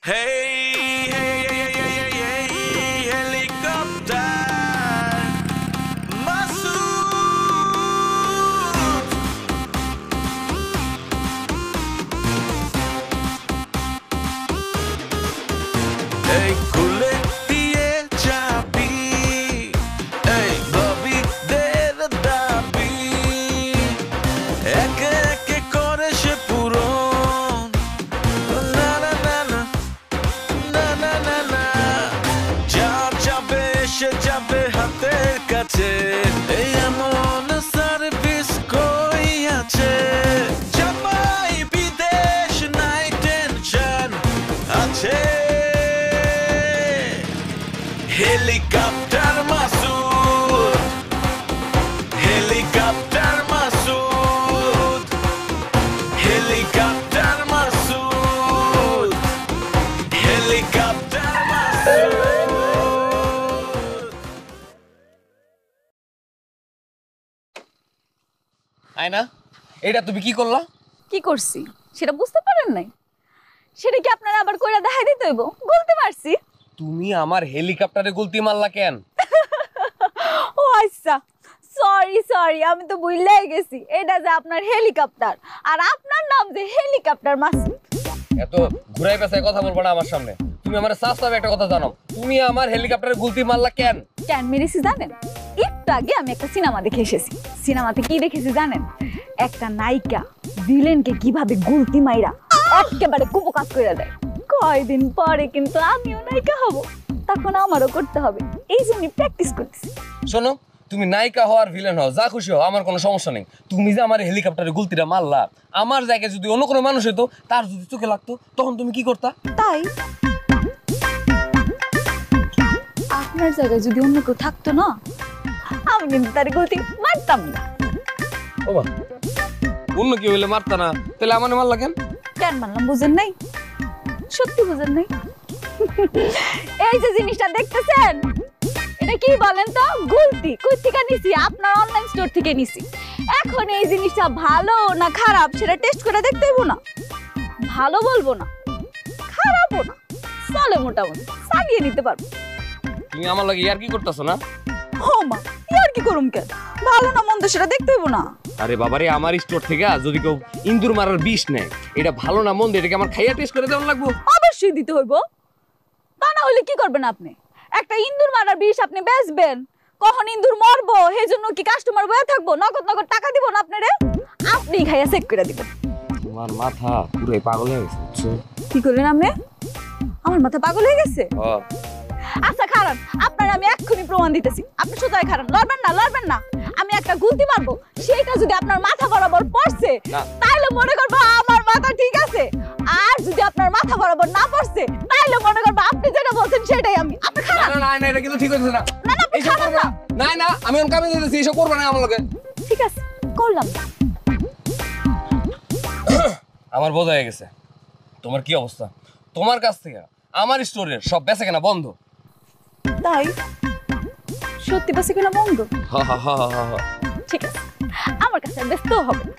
Hey, hey, hey, hey, hey, hey, helicopter, Masood. Hey, kule diye chabi, hey, Bobby de the dabi, eke eke kore she puron, na na na na. সে যাবে হাতের কাছে এই এমন service কই আছে জামাই বিদেশ নাই টেনশন আছে helicopter Masud helicopter Masud helicopter Masud helicopter Masud আয়না এটা তুমি কি করলা? কি করছি সেটা বুঝতে পারেন নাই? সেটা কি আপনারা আবার কইরা দেখাই দিতে হইব? গলতি মারছি। তুমি আমার হেলিকপ্টারে গুলতি মারলা কেন? ও আচ্ছা, সরি আমি তো ভুলেই গেছি এটা যে আপনার হেলিকপ্টার আর আপনার নাম যে হেলিকপ্টার মাসুদ। এত ঘুরাই পেছায় কথা বলবা না আমার সামনে। তুমি আমার সাফ একটা কথা জানো, তুমি আমার হেলিকপ্টারে গুলতি মারলা কেন? কেন মেরেছি জানেন? একটু আগে আমি একটা সিনেমা দেখে এসেছি। সিনেমাতে কি দেখেছি জানেন? একটা নায়িকা ভিলেনকে কিভাবে গুলতি মাইরা একেবারে কুপকাজ করে দেয়। কয়দিন পরে কিন্তু আমিও নায়িকা হব, তখন আমারও করতে হবে। এই জন্যই প্র্যাকটিস করতেছি। শোনো, তুমি নায়িকা হও আর ভিলেন হও, যা খুশি হও, আমার কোনো সমস্যা নেই। তুমি যে আমার হেলিকপ্টারে গুলতিটা মারলা, আমার জায়গায় যদি অন্য কোনো মানুষ হতো, তার যদি চোখে লাগতো, তখন তুমি কি করতা? তাই আপনার জায়গায় যদি অন্য কেউ থাকতো না, আমি কিন্তু তার গুলতি মারতাম না। ও বা, অন্য কেউ হইলে মারতা না, তাহলে আমার মারলা কেন? কেন মারলাম বুঝেন নাই? সত্যি বুঝেন নাই? এই যে জিনিসটা দেখতেছেন, এটা কি বলেন তো? গুলতি। কই থেকে নিছি? আপনার অনলাইন স্টোর থেকে নিছি। এখন এই জিনিসটা ভালো না খারাপ সেটা টেস্ট করে দেখতে হইব না? ভালো বলবো না, খারাপও না, চলে মোটামুটি চালিয়ে নিতে পারবো। তুমি আমার লাগে ইয়ার কি করতেছো না? ও মা, ইয়ার কি করুম কেন? ভালো না মন্দ সেটা দেখতে হইব না? আরে বাবারে, আমার স্টোর থেকে যদি কেউ ইন্দুর মারার বিষ নেয়, এটা ভালো না মন্দ এটাকে আমার খাইয়া টেস্ট করে দেওয়া লাগবো? অবশ্যই দিতে হইব। তা না হইলে কি করবেন আপনি? একটা ইন্দুর মারার বিষ আপনি বেচবেন, কখন ইন্দুর মরবো সেই জন্য কি কাস্টমার বয়ে থাকবো? নগদ নগদ টাকা দিব না আপনারে, আপনি খাইয়া চেক করে দিবেন। তোমার মাথা পুরো পাগল হয়ে গেছে। কি করলেন আপনি? আমার মাথা পাগল হয়ে গেছে? আচ্ছা খারান, আপনার আমি এক্ষুনি প্রমাণ দিতেছি। আপনি সোজাই খারান, লড়বেন না। আমি একটা গুলতি মারবো, সেইটা যদি আপনার মাথা বরাবর পড়ছে তাইলে মনে করবো আমার মাথা ঠিক আছে, আর যদি আপনার মাথা বরাবর না পড়ছে তাইলে মনে করবো আপনি যেটা বলছেন সেটাই আমি। আপনি খারান। না এটা কিন্তু ঠিক হচ্ছে না। না আপনি খারান না। না আমি অন কামে দিতেছি, এসব করবে না আমার লগে। ঠিক আছে, করলাম। আমার বোঝা হয়ে গেছে তোমার কি অবস্থা। তোমার কাছ থেকে আমার স্টোরের সব বেচা কেনা বন্ধ। তাই? সত্যি বেচা কেনা বন্ধ? হ্যাঁ। ঠিক আছে, আমার কাছে ব্যস্ত হবে না।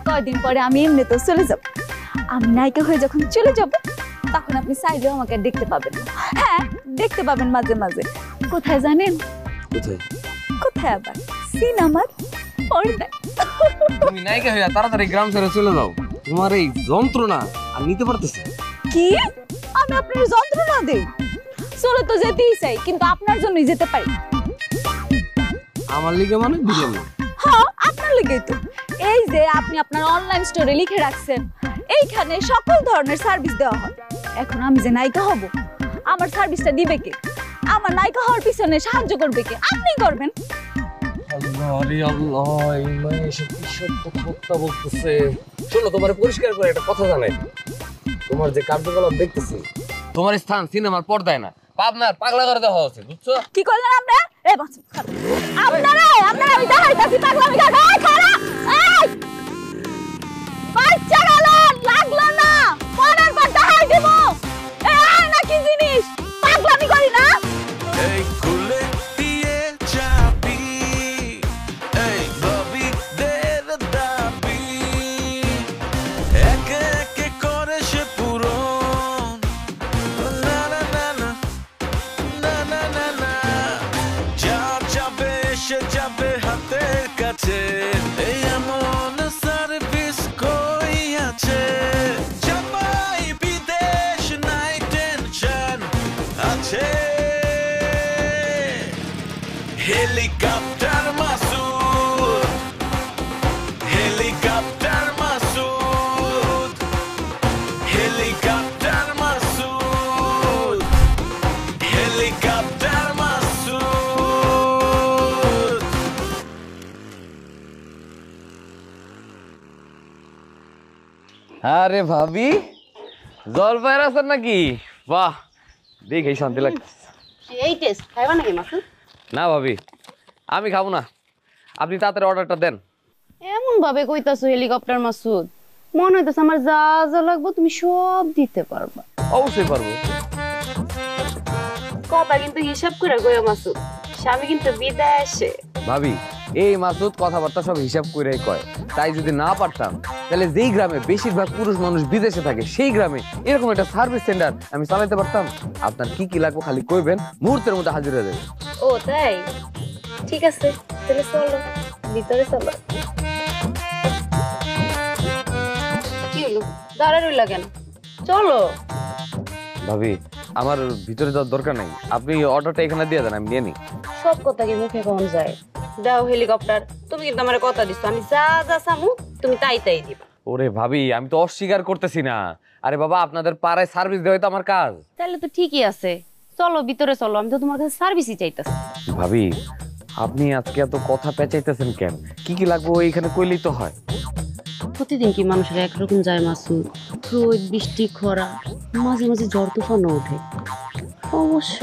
কয়দিন পরে আমি এমনি তো চলে যাব। আমি নায়িকা হয়ে যখন চলে যাব, তখন আপনি চাইলেও আমাকে দেখতে পাবেন না। হ্যাঁ, দেখতে পাবেন মাঝে মাঝে। কোথায় জানেন? কোথায় আবার? সিনেমার পর্দায়। তুমি নায়িকা হইয়া তাড়াতাড়ি গ্রাম ছেড়ে চলে যাও। তোমার এই যন্ত্রণা আর নিতে পারতেছে কি? আমি আপনার যন্ত্রণা দেই? চলে তো যেতেই চাই, কিন্তু আপনার জন্যই যেতে পারি। আমার লিগে মানে বুঝলাম না। হ্যাঁ, আপনার লিগেই তো। এই যে আপনি আপনার অনলাইন স্টোরে লিখে রাখছেন এইখানে সকল ধরনের সার্ভিস দেওয়া হয়। এখন আমি যে নায়িকা হব, আমার সার্ভিসটা দিবে কে? আমার নায়িকা হওয়ার পিছনে সাহায্য করবে কে? আপনিই করবেন। শোনো, তোমার পরিষ্কার করে একটা কথা জানাই। তোমার যে কার্যকলাপ দেখতেছি, তোমার স্থান সিনেমার পর্দায় না, পাবনার পাগলা করে দেওয়া হচ্ছে, বুঝছো? কি করলেন আপনি? এই বাচ্চা আপনারা আমি দেখাইতাছি পাগলামি কাকা। এই খারাপ, এই বাচ্চা গেলেন, লাগলো না, পরের বার দেখাই দেব। এই না কি জিনিস, পাগলামি করি না। এই খুলে দিয়ে চাবি, এই ববি দে the দাবি, একে একে করে সে পুরন, আছে এই এমন সার্ভিস কই আছে জামাই বিদেশ নাই টেনশন আছে helicopter Masud helicopter Masud helicopter Masud helicopter Masud আরে ভাবি জলপাই আছেন নাকি? বাহ, দেখেই শান্তি লাগছে। এই টেস্ট খাইবা নাকি মাসুদ? না ভাবি, আমি খাবো না, আপনি তাড়াতাড়ি অর্ডারটা দেন। এমন ভাবে কইতাছো হেলিকপ্টার মাসুদ, মনে হইতাছে আমার যা যা লাগবে তুমি সব দিতে পারবা। অবশ্যই পারবো। কথা কিন্তু হিসাব করে কইও মাসুদ, স্বামী কিন্তু বিদেশে। ভাবি, এই মাসুদ কথাবার্তা সব হিসাব করেই কয়, তাই যদি না পারতাম তাহলে যেই গ্রামে বেশিরভাগ পুরুষ মানুষ বিদেশে থাকে সেই গ্রামে এরকম একটা সার্ভিস সেন্টার আমি চালাতে পারতাম। আপনার কি কি লাগবে খালি কইবেন, মুহূর্তের মধ্যে হাজির হয়ে যাবে। ও তাই, ঠিক আছে তাহলে চলো ভিতরে চলো। কি হলো দাঁড়া রইলা কেন? চলো। ভাবি, আমার ভিতরে যাওয়ার দরকার নেই, আপনি অর্ডারটা এখানে দিয়ে দেন, আমি নিয়ে নিই। সব কথা কি মুখে কখন যায়? দাও হেলিকপ্টার, তুমি কিন্তু আমার কথা দিছো, আমি যা যা চামু তুমি তাই তাই দিবা। ওরে ভাবি, আমি তো অস্বীকার করতেছি না। আরে বাবা, আপনাদের পাড়ায় সার্ভিস দেওয়াই তো আমার কাজ। তাহলে তো ঠিকই আছে, চলো ভিতরে চলো, আমি তো তোমার কাছে সার্ভিসই চাইতেছি। ভাবি, আপনি আজকে এত কথা পেঁচাইতেছেন কেন? কি কি লাগবে এইখানে কইলেই তো হয়। প্রতিদিন কি মানুষের একরকম যায় মাসুদ? রোদ বৃষ্টি খরা, মাঝে মাঝে ঝড় তুফানও ওঠে। অবশ্য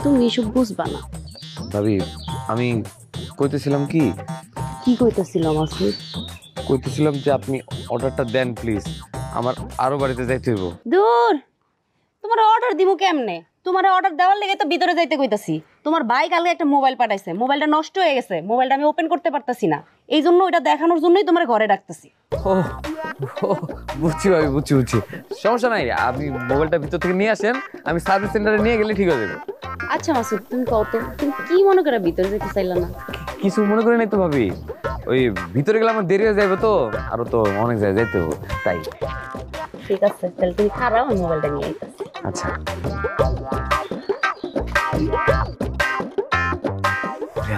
তুমি এসব বুঝবা না। ভাবি, আমি কইতেছিলাম কি কইতেছিল মাসুদ? কইতেছিলাম যে আপনি অর্ডারটা দেন প্লিজ, আমার আরো বাড়িতে যাইতে হইব। দূর, তোমার অর্ডার দিমু কেমনে? তোমার অর্ডার দেওয়ার লেগে তো ভিতরে যাইতে কইতাছি। তোমার ভাই কালকে একটা মোবাইল পাঠাইছে, মোবাইলটা নষ্ট হয়ে গেছে, মোবাইলটা আমি ওপেন করতে পারতাছি না, এই জন্য ওইটা দেখানোর জন্যই তোমার ঘরে ডাকতেছি। ও, বুঝছি ভাবি, বুঝছি। সমস্যা নাই, আপনি মোবাইলটা ভিতর থেকে নিয়ে আসেন, আমি সার্ভিস সেন্টারে নিয়ে গেলে ঠিক হয়ে যাবে। আচ্ছা মাসুদ, তুমি কত তুমি কি মনে করে ভিতরে যেতে চাইলা না? কিছু মনে করে নাই তো ভাবি, ওই ভিতরে গেলে আমার দেরি হয়ে যাবে তো, আরো তো অনেক জায়গায় যাইতে হবে, তাই। ঠিক আছে, তাহলে তুমি খারাপ, আমি মোবাইলটা নিয়ে আইতাছি। আচ্ছা।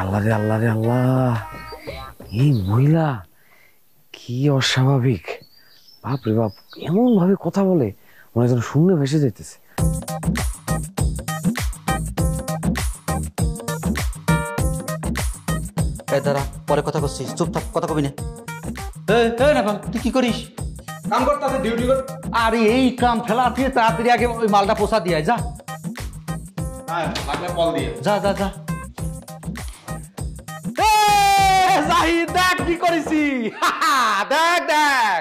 আল্লাহ রে আল্লাহ রে আল্লাহ, এই মহিলা কি অস্বাভাবিক! বাপ রে বাপ, এমন ভাবে কথা বলে মনে যেন শূন্য ভেসে যাইতেছে। দাঁড়া, পরে কথা করছিস, চুপ থাক, কথা কবি না। তুই কি করিস? কাম করতে ডিউটি কর। আরে এই কাম ফেলা দিয়ে তাড়াতাড়ি আগে ওই মালটা পোষা দিয়ে যা। হ্যাঁ, লাগলে কল দিয়ে যা যা যা। জাহিদ, দেখ কি করেছি, দেখ দেখ,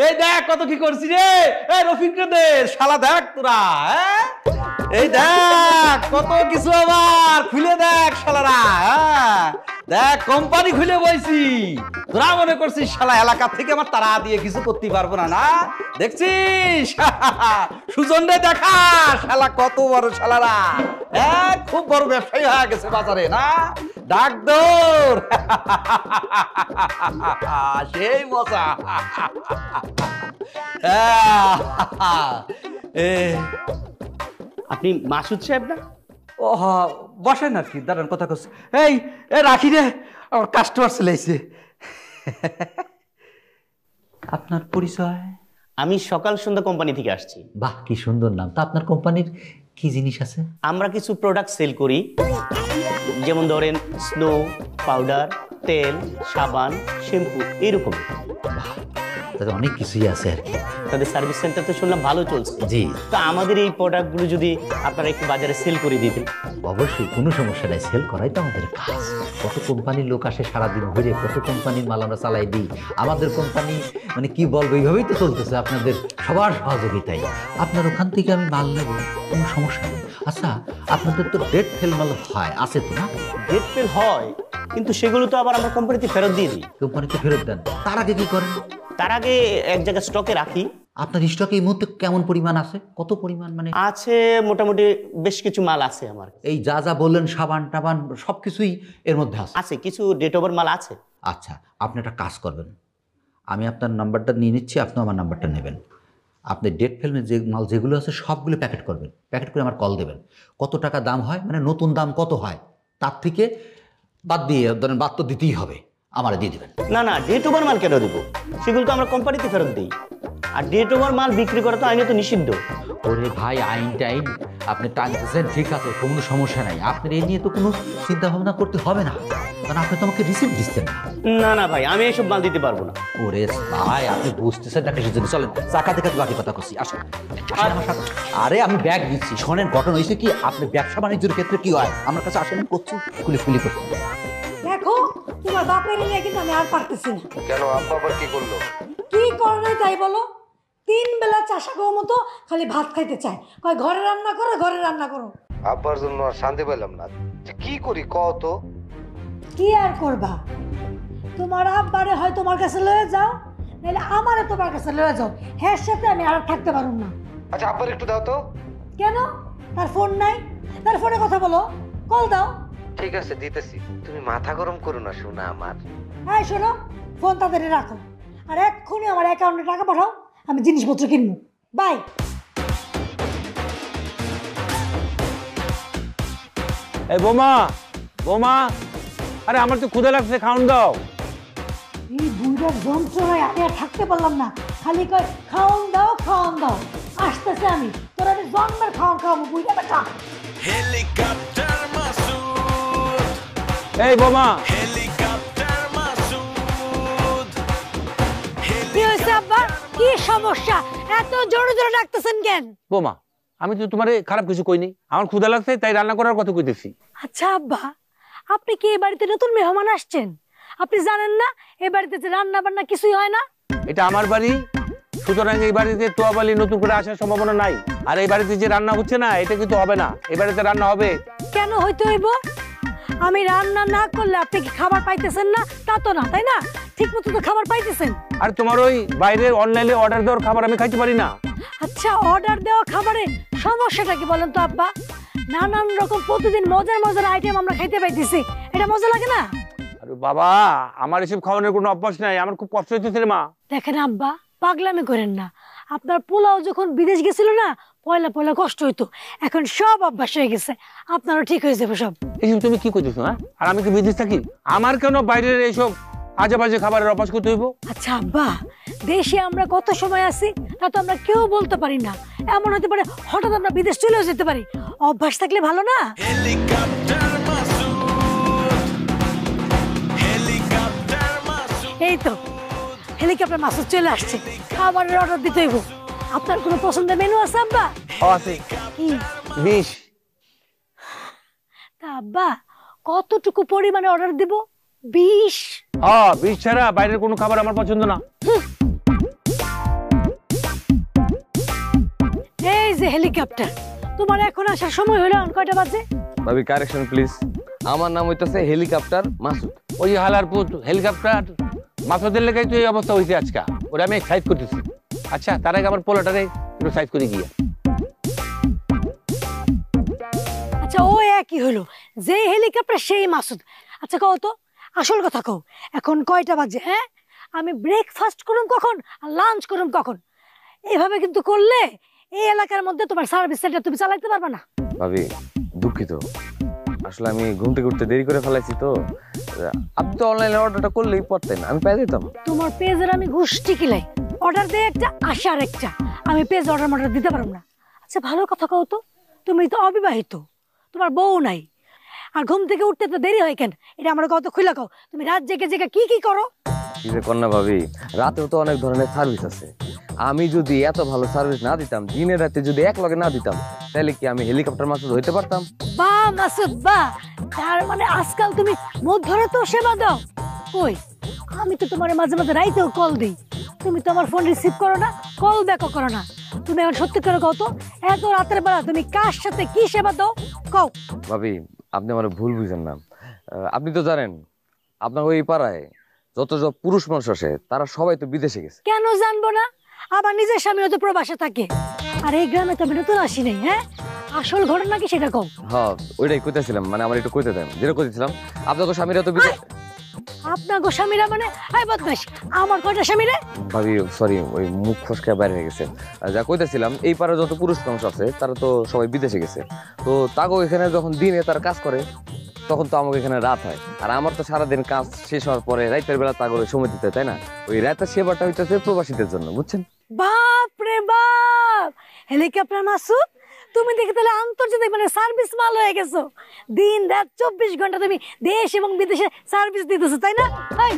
এই দেখ কত কি করছি রে। এই রফিক রে দে, শালা দেখ তোরা, এই দেখ কত কিছু আবার খুলে দেখ শালারা। দেখ কোম্পানি খুলে বইছি, তোরা মনে করছিস শালা এলাকা থেকে আমার তারা দিয়ে কিছু করতে পারবো না? না, দেখছিস সুজন রে দেখা, শালা কত বড় শালারা, খুব বড় ব্যবসায়ী হয়ে গেছে বাজারে, না ডাক দৌড়, সেই মজা। আপনি মাসুদ সাহেব না? ও হ্যাঁ, বসেন আর কি, দাঁড়ান কথা করছে। এই রাখি রে, আমার কাস্টমার চলে এসেছে। আপনার পরিচয়? আমি সকাল সন্ধ্যা কোম্পানি থেকে আসছি। বাহ, কি সুন্দর নাম। তা আপনার কোম্পানির কি জিনিস আছে? আমরা কিছু প্রোডাক্ট সেল করি, যেমন ধরেন স্নো, পাউডার, তেল, সাবান, শ্যাম্পু, এরকম। তাতে অনেক কিছুই আছে আর কি। তাদের সার্ভিস সেন্টার তো শুনলাম ভালো চলছে। জি। তো আমাদের এই প্রোডাক্টগুলো যদি আপনারা একটু বাজারে সেল করে দিতেন। অবশ্যই, কোনো সমস্যা নাই, সেল করাই তো আমাদের কাজ। কত কোম্পানির লোক আসে সারাদিন ঘুরে, কত কোম্পানির মাল আমরা চালাই দিই। আমাদের কোম্পানি মানে কি বলবো, এইভাবেই তো চলতেছে আপনাদের সবার সহযোগিতায়। আপনার ওখান থেকে আমি মাল নেব, কোনো সমস্যা নেই। আচ্ছা, আপনাদের তো ডেট ফেল মাল হয়, আছে তো না? ডেট ফেল হয়, কিন্তু সেগুলো তো আবার আমরা কোম্পানিতে ফেরত দিয়ে দিই। কোম্পানিতে ফেরত দেন, তার আগে কি করেন? তার আগে এক জায়গায় স্টকে রাখি। আপনার স্টকে এই মুহূর্তে কেমন পরিমাণ আছে? কত পরিমাণ মানে? আছে মোটামুটি বেশ কিছু মাল আছে আমার। এই যা যা বললেন, সাবান টাবান সবকিছুই এর মধ্যে আছে? আছে কিছু ডেট ওভার মাল আছে। আচ্ছা, আপনি একটা কাজ করবেন, আমি আপনার নাম্বারটা নিয়ে নিচ্ছি, আপনি আমার নাম্বারটা নেবেন। আপনি ডেট ফিল্মের যে মাল যেগুলো আছে সবগুলো প্যাকেট করবেন, প্যাকেট করে আমার কল দেবেন। কত টাকা দাম হয়, মানে নতুন দাম কত হয়, তার থেকে বাদ দিয়ে ধরেন, বাদ তো দিতেই হবে, আমার দিয়ে দেবেন। না না, ডেট ওভার মাল কেন দেবো? সেগুলো তো আমরা কোম্পানিতে ফেরত দিই। আর ডেট ওভার মাল বিক্রি করা তো আইনে তো নিষিদ্ধ। ওরে ভাই, আইন টাইন আপনি টানতেছেন, ঠিক আছে, কোনো সমস্যা নাই, আপনার এই নিয়ে তো কোনো চিন্তা ভাবনা করতে হবে না, কারণ আপনি তো আমাকে রিসিপ্ট দিচ্ছেন না। না না ভাই, আমি এইসব মাল দিতে পারবো না। ওরে ভাই, আপনি বুঝতেছেন না কিসের জন্য? চলেন চাকা দেখে বাকি কথা করছি, আসেন আমার সাথে। আরে আমি ব্যাগ দিচ্ছি, শোনেন ঘটনা হয়েছে কি, আপনি ব্যবসা বাণিজ্যের ক্ষেত্রে কি হয় আমার কাছে আসেন, করছি খুলি করছি। দেখো, তোমার বাপের নিয়ে কিন্তু আমি আর পারতেছি না। কেন, আব্বা আবার কি করলো? কি করে নাই তাই বলো? 3 বেলা চাষা গো মতো খালি ভাত খাইতে চায়, কয় ঘরে রান্না করো, ঘরে রান্না করো। আব্বার জন্য আর শান্তি পেলাম না, কি করি কও তো? কি আর করবা, তোমার আব্বারে হয় তোমার কাছে লয়ে যাও, নাহলে আমারে তোমার কাছে লয়ে যাও, হ্যাঁ সাথে আমি আর থাকতে পারুম না। আচ্ছা আব্বার একটু দাও তো। কেন, তার ফোন নাই? তার ফোনে কথা বলো, কল দাও। ঠিক আছে দিতেছি, তুমি মাথা গরম করো না শোনা আমার। হ্যাঁ শোনো, ফোন তাড়াতাড়ি রাখো, আর এক্ষুনি আমার অ্যাকাউন্টে টাকা পাঠাও, আমি জিনিসপত্র কিনবো। বাই। এই বোমা, বোমা, আরে আমার তো ক্ষুধা লাগছে, খাওন দাও। এই বুড়ার যন্ত্রণায় আমি আর থাকতে পারলাম না, খালি কয় খাওন দাও খাওন দাও। আসতেছে আমি, তোর আমি জন্মের খাওয়ান খাওয়াবো, বুঝা বেটা। হেলিকপ্টার মাসুদ, এই বোমা, হেলিকপ্টার মাসুদ, কি হয়েছে আব্বা, কি সমস্যা, এত জোরে জোরে ডাকতেছেন কেন? বোমা, আমি তো তোমারে খারাপ কিছু কইনি, আমার ক্ষুধা লাগছে তাই রান্না করার কথা কইতেছি। আচ্ছা আব্বা, আপনি কি এই বাড়িতে নতুন মেহমান আসছেন? আপনি জানেন না এই বাড়িতে যে রান্না বান্না কিছুই হয় না? এটা আমার বাড়ি, সুতরাং এই বাড়িতে তোয়াবালি নতুন করে আসার সম্ভাবনা নাই। আর এই বাড়িতে যে রান্না হচ্ছে না, এটা কিন্তু হবে না, এই বাড়িতে রান্না হবে। কেন হইতে হইব? আমি রান্না না করলে আপনি কি খাবার পাইতেছেন না? তা তো না, তাই না? ঠিক মতো তো খাবার পাইতেছেন। আর তোমার ওই বাইরে অনলাইনে অর্ডার দেওয়ার খাবার আমি খাইতে পারি না। আচ্ছা, অর্ডার দেওয়া খাবারে সমস্যাটা কি বলেন তো আব্বা? নানান রকম প্রতিদিন মজার মজার আইটেম আমরা খাইতে পাইতেছি, এটা মজা লাগে না? আরে বাবা, আমার এসব খাওয়ানোর কোনো অভ্যাস নাই, আমার খুব কষ্ট হইতেছে রে মা। দেখেন আব্বা, পাগলামি করেন না। আপনার পোলাও যখন বিদেশ গেছিল না, পয়লা পয়লা কষ্ট হইতো, এখন সব অভ্যাস হয়ে গেছে, আপনারও ঠিক হয়ে যাবে সব। এইসব তুমি কি করতেছো? হ্যাঁ, আর আমি কি বিদেশ থাকি? আমার কেন বাইরের এইসব আজে বাজে খাবারের অভ্যাস করতে হইব? আচ্ছা আব্বা, দেশে আমরা কত সময় আছি তা তো আমরা কেউ বলতে পারি না, এমন হতে পারে হঠাৎ আমরা বিদেশ চলেও যেতে পারি। অভ্যাস থাকলে ভালো না? Helicopter Masud, helicopter Masud. এই তো হেলিকপ্টার মাসুদ চলে আসছে, খাবারের অর্ডার দিতে হইব। আপনার কোনো পছন্দের মেনু আছে আব্বা? আছে কি? 20। তা আব্বা, কতটুকু পরিমাণে অর্ডার দিব? 20? হ্যাঁ, 20 ছাড়া বাইরের কোনো খাবার আমার পছন্দ না। এই যে হেলিকপ্টার, তোমার এখন আসার সময় হলো, কয়টা বাজে? ভাবি কারেকশন প্লিজ, আমার নাম হইতাছে হেলিকপ্টার মাসুদ। ওই যে হালার পুত হেলিকপ্টার মাসুদের লেগাই তো এই অবস্থা হয়েছে আজকে, ওরা আমি সাইজ করতেছি। আচ্ছা, তার আগে আমার পোলাটারে একটু সাইজ করে গিয়া। আচ্ছা, ও একই হলো, যে হেলিকপ্টার সেই মাসুদ। আচ্ছা কও তো, আসল কথা কও, এখন কয়টা বাজে? হ্যাঁ, আমি ব্রেকফাস্ট করুম কখন আর লাঞ্চ করুম কখন? এইভাবে কিন্তু করলে এই এলাকার মধ্যে তোমার সার্ভিস সেন্টার তুমি চালাতে পারবে না। ভাবি দুঃখিত, আসলে আমি ঘুম থেকে উঠতে দেরি করে ফেলাইছি তো। আপনি তো অনলাইনে অর্ডারটা করলেই পারতেন, আমি পেয়ে দিতাম। তোমার পেজের আমি ঘুষটি কিলাই, অর্ডার দেয় একটা, আসে আর একটা, আমি পেজ অর্ডার দিতে পারবো না। আচ্ছা ভালো কথা কও তো, তুমি তো অবিবাহিত, তোমার বউ নাই, আর ঘুম থেকে উঠতে তো দেরি হয় কেন? এটা আমার কত খুলে কও, তুমি রাত জেগে জেগে কি কি করো? কি যে কন্যা ভাবি, রাতেও তো অনেক ধরনের সার্ভিস আছে। আমি যদি এত ভালো সার্ভিস না দিতাম, দিনে রাতে যদি এক লগে না দিতাম, তাহলে কি আমি হেলিকপ্টার মাসুদ হইতে পারতাম? বাহ মাসুদ বাহ, তার মানে আজকাল তুমি মধ্যরে তো সেবা দাও। কই, আমি তো তোমার মাঝে মাঝে রাইতেও কল দিই, তুমি তো আমার ফোন রিসিভ করো না, কল ব্যাকও করো না। তুমি এখন সত্যি করে কও তো, এত রাতের বেলা তুমি কার সাথে কি সেবা দাও কও? ভাবি আপনি আমার ভুল বুঝেন না, আপনি তো জানেন আপনার ওই পাড়ায় যত সব পুরুষ মানুষ আসে তারা সবাই তো বিদেশে গেছে। কেন জানবো না, আমার নিজের স্বামীও তো প্রবাসে থাকে, আর এই গ্রামে তো আমি নতুন আসি নাই। হ্যাঁ, আসল ঘটনা কি সেটা কও? হ্যাঁ ওইটাই কইতেছিলাম, মানে আমার একটু কইতে দেন, যেটা কইতেছিলাম আপনার তো স্বামীরা তো বিদেশ। আপনার গো স্বামীরা মানে এই বদমাস, আমার কয়টা স্বামী রে? ভাবি সরি, ওই মুখ ফসকে বাইরে হয়ে গেছে। যা কইতেছিলাম, এই পারে যত পুরুষ মানুষ আছে তারা তো সবাই বিদেশে গেছে, তো তাকে এখানে যখন দিনে তার কাজ করে তখন তো আমাকে এখানে রাত হয়, আর আমার তো সারাদিন কাজ শেষ হওয়ার পরে রাতের বেলা তাকে সময় দিতে হয়, তাই না? ওই রাতের সেবাটা হইতেছে প্রবাসীদের জন্য, বুঝছেন? বাপ রে বাপ, হেলিকপ্টার মাসুদ, তুমি দেখে তাহলে আন্তর্জাতিক মানে সার্ভিস মাল হয়ে গেছো। দিন রাত 24 ঘন্টা তুমি দেশ এবং বিদেশে সার্ভিস দিতেছো, তাই না? এই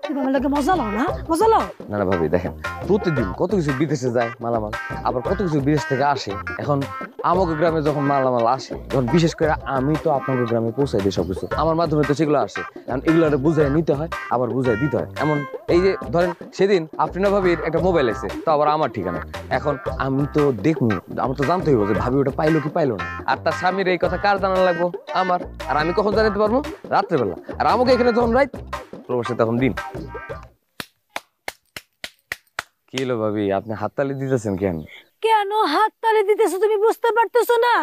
তুমি আমার লাগে মজা লও না, মজা লও। না না ভাবি, দেখেন প্রতিদিন কত কিছু বিদেশে যায় মালামাল, আবার কত কিছু বিদেশ থেকে আসে। এখন আমাকে গ্রামে যখন মালামাল আসে, যখন বিশেষ করে আমি তো আপনাদের গ্রামে পৌঁছাই দিই সবকিছু, আমার মাধ্যমে তো সেগুলো আসে। এখন এগুলো বুঝাই নিতে হয়, আবার বুঝাই দিতে হয়। এমন এই যে ধরেন সেদিন আফরিনা ভাবির একটা মোবাইল এসে, তো আবার আমার ঠিকানা। এখন আমি তো দেখবো, আমার তো জানতে হইব যে ভাবি ওটা পাইলো কি পাইলো না। আর তার স্বামীর এই কথা কার জানা লাগবো? আমার। আর আমি কখন জানাতে পারবো? রাত্রেবেলা। আর আমাকে এখানে যখন রাইত, প্রবাসে তখন দিন। কি হলো ভাবি, আপনি হাততালি দিতেছেন কেন? কেন হাততালি দিতেছো তুমি বুঝতে পারতেছো না?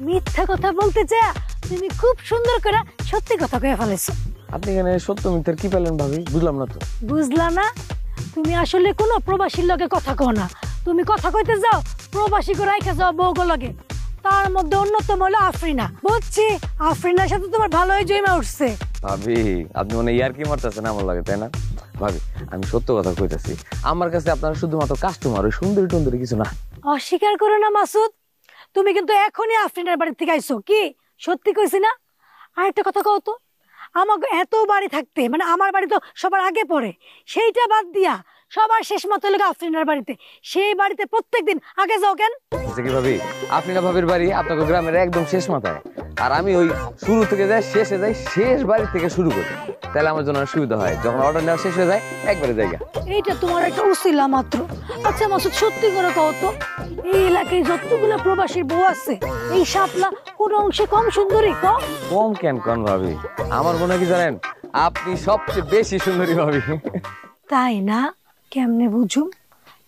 মিথ্যা কথা বলতে চা তুমি খুব সুন্দর করে সত্যি কথা কয়ে ফেলেছো। আপনি এখানে সত্য মিথ্যার কি পেলেন ভাবি? বুঝলাম না তো। বুঝলা না? তুমি আসলে কোনো প্রবাসীর লগে কথা কও না, তুমি কথা কইতে যাও প্রবাসী করে রাইখা যাও বউগো লগে। তার মধ্যে অন্যতম হলো আফরিনা। বুঝছি, আফরিনার সাথে তোমার ভালোই জমা উঠছে। ভাবি আপনি মনে ইয়ার কি মারতেছেন আমার লাগে, তাই না? ভাবি আমি সত্য কথা কইতাছি, আমার কাছে আপনারা শুধুমাত্র কাস্টমার, ওই সুন্দরী টুন্দরী কিছু না। অস্বীকার করো না মাসুদ, তুমি কিন্তু এখনই আফরিনার বাড়ি থেকে আইছো। কি সত্যি কইছি না? আর একটা কথা কও তো, আমাকে এত বাড়ি থাকতে মানে আমার বাড়ি তো সবার আগে পড়ে, সেইটা বাদ দিয়া সবার শেষ মতো লেগে আফরিনার বাড়িতে, সেই বাড়িতে প্রত্যেকদিন আগে যাও কেন? কি ভাবি, আফরিনা ভাবির বাড়ি আপনাকে গ্রামের একদম শেষ মাথায়, আর আমি ওই শুরু থেকে যাই শেষে যাই, শেষ বাড়ি থেকে শুরু করি, তাহলে আমার জন্য সুবিধা হয়। যখন অর্ডার নেওয়া শেষ হয়ে যায় একবারে জায়গা। এইটা তোমার একটা উসিলা মাত্র। আচ্ছা মাসুদ সত্যি করে কও তো, এই এলাকায় যতগুলো প্রবাসীর বউ আছে, এই শাপলা কোন অংশে কম সুন্দরী? কম কেন কোন ভাবি, আমার মনে কি জানেন, আপনি সবচেয়ে বেশি সুন্দরী ভাবি। তাই না? কেমনে বুঝুম?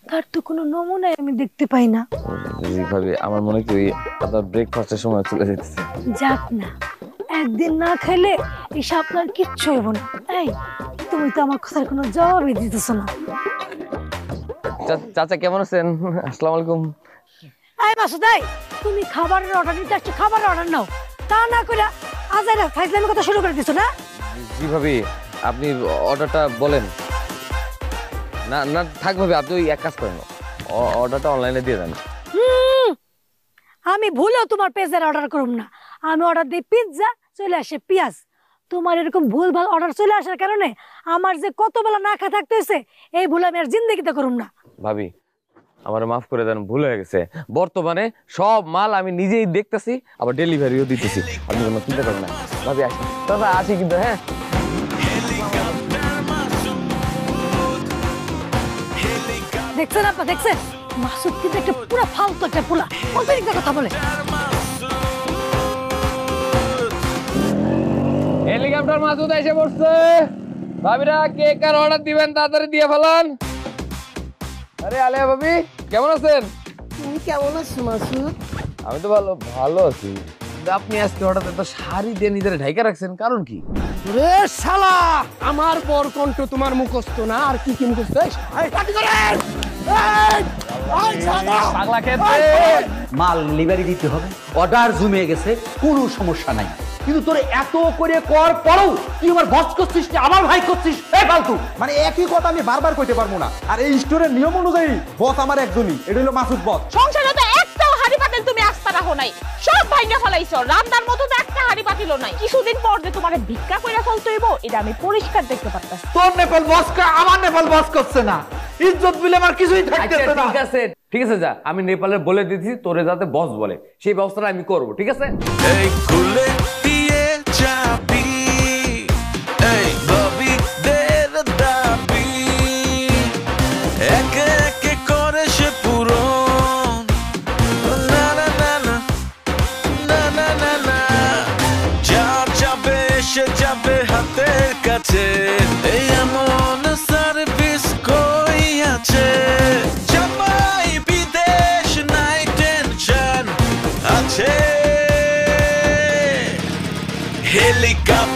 তার তো কোনো নমুনাই আমি দেখতে পাই না। ভাবি আমার মনে কি আপনার ব্রেকফাস্টের সময় চলে যেতেছে। যাক না, একদিন না খেলে এই শাপলার কিচ্ছু হইব না। এই তুমি তো আমার কথার কোনো জবাবই দিতেছ না। চাচা কেমন আছেন? আসসালামু আলাইকুম। এই মাসুদ, তুমি খাবারের অর্ডার দিতে আসছো, খাবারের অর্ডার নাও, তা না করে আজাইরা ফাইজলামি কথা শুরু করে দিছো না? জি ভাবি আপনি অর্ডারটা বলেন। না না থাক ভাবি, আপনি ওই এক কাজ করেন, অর্ডারটা অনলাইনে দিয়ে দেন। আমি ভুলেও তোমার পেজের অর্ডার করব না। আমি অর্ডার দিই পিৎজা, চলে আসে পেঁয়াজ। তোমার এরকম ভুলভাল অর্ডার চলে আসার কারণে আমার যে কত বেলা না খা থাকতে হয়েছে, এই ভুল আমি আর জিন্দেগিতে করব না। ভাবি আমার মাফ করে দেন, ভুল হয়ে গেছে। বর্তমানে সব মাল আমি নিজেই দেখতেছি, আবার ডেলিভারিও দিতেছি, আপনি কোনো চিন্তা করেন না। ভাবি আসি, তবে আসি কিন্তু। হ্যাঁ দেখছেন আপা, দেখছেন মাসুদ কিন্তু একটা পুরো ফালতু একটা পোলা, অতিরিক্ত কথা বলে। হেলিকপ্টার মাসুদ এসে পড়ছে। ভাবিরা কেক আর অর্ডার দিবেন, তাড়াতাড়ি দিয়ে ফেলান। আরে আলিয়া ভাবি কেমন আছেন? তুমি কেমন আছো মাসুদ? আমি তো ভালো আছি। আপনি আজকে হঠাৎ এত শাড়ি দিয়ে নিজের ঢাইকা রাখছেন, কারণ কি? রে শালা, আমার বর কণ্ঠ তোমার মুখস্থ না, আর কি কি মুখস্থ? মাল ডেলিভারি দিতে হবে, অর্ডার জমে গেছে, কোনো সমস্যা নাই। কিন্তু তোর এত করে কর পরও তুই আমার বস করছিস, আমার ভাই করছিস, এই ফালতু। মানে একই কথা আমি বারবার কইতে পারবো না। আর এই স্টোরের নিয়ম অনুযায়ী বস আমার একজনই, এটা হলো মাসুদ বস। সংসারে তো একটাও হাড়ি পাতিল তুমি আস্তা রাখো নাই, সব ভাইঙ্গা ফেলাইছো। রান্নার মতো তো একটা হাড়ি পাতিলও নাই। কিছুদিন পর যে তোমারে ভিক্ষা কইরা ফেলতে হইব, এটা আমি পরিষ্কার দেখতে পারতাছি। তোর নেপাল বস আমার নেপাল বস করছে না, ইজ্জত বিলে আমার কিছুই থাকতেছে না। ঠিক আছে ঠিক আছে, যা আমি নেপালে বলে দিয়েছি তোরে যাতে বস বলে, সেই ব্যবস্থাটা আমি করব, ঠিক আছে? এই খুলে দিয়ে চাবি, এই ভাবি দের দাবি, একে একে করে সে পূরণ। না না না না না না না না, যা যাবে সে যাবে হাতের কাছে, এই এমন সার্ভিস কই আছে? জামাই বিদেশ নাই টেনশন আছে, হেলিকপ্টার